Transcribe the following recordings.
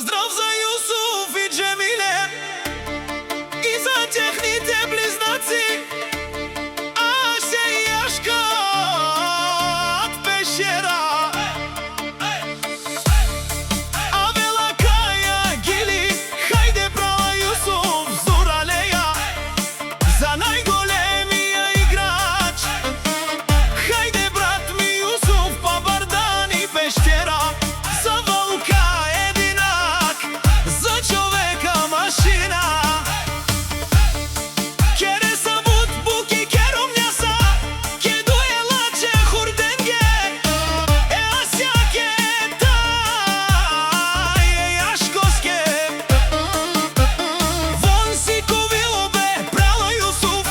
Поздрав за Юсуф и Джемиле и за техните близнаци Ася и Яшка от Пещера. Авела, Кая, Гили, хайде брала Юсуф, Зуралея за най-големия играч. Хайде брат ми Юсуф, Пабардан и Пещера. За вълка единак, за човека машина. Кере сабут буки кером няса, ке дуе лаче хурденге. Е Ася ке тай, е Яшкоске. Вон си ковило бе, брала Юсуф,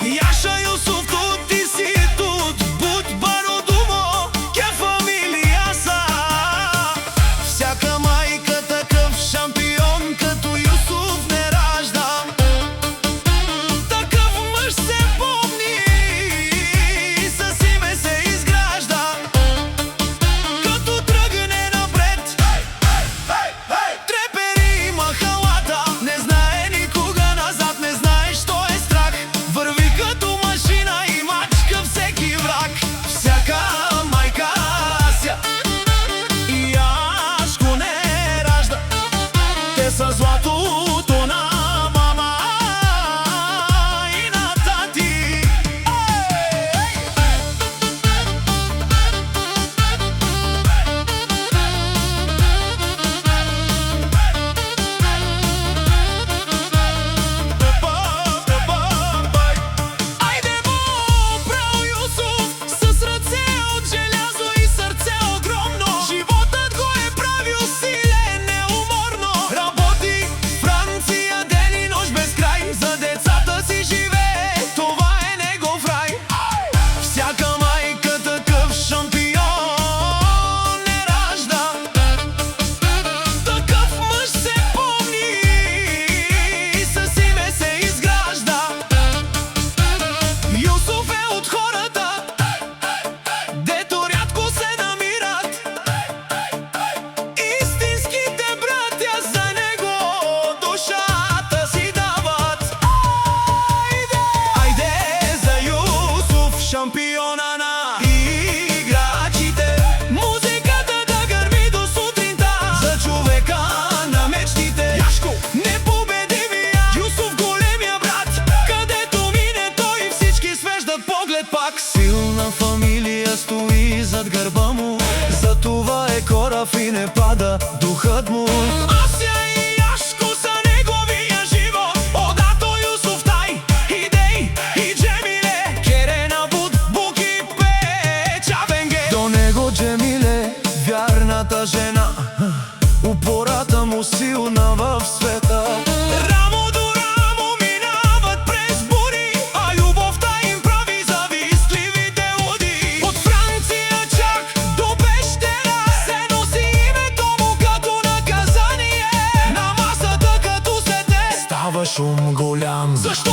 Яша Юсуф, тут ти си тут. Будь бародумо, ке фамилия са. Всяка майка такъв шампион като Юсуф не ражда. Такъв мъж се помни и с име се изгражда. Като тръгне напред, трепери махалата. Не знае никога назад, не знае що е страх. Върви като машина и мачка всеки враг. Всяка майка Ася и Яшко не ражда. Те са златото на мама и на тати. Айде бо, брал Юсуф, с ръце от желязо и сърце огромно. Животът го е правил силен, неуморно. Работи Франция ден и нощ без край. За децата си живее, това е негов рай. Всяка майка такъв шампион не ражда. Такъв мъж се помни и с име се изгражда. Юсуф е от хората, дето рядко се намират. Истинските братя за него душата си дават. Айде за Юсуф, шампиона на играчите. Музиката да гърми до сутринта. За човека на мечтите. Яшко, непобедимия Юсуф, големия брат. Където мине той всички свеждат поглед пак. Силна фамилия стои зад гърба му. Затова е корав и не пада духът му. Ася и Яшко са неговия живот. Одато Юсуф тай, идей и Джемиле. Кере на буд, буки печа бенге. До него Джемиле, вярната жена. Упората му силна в света. Рамо до рамо минават през бури, а любовта им прави завистливите луди. От Франция чак до Пещера се носи името му като наказание. На масата като седне става шум голям. Защо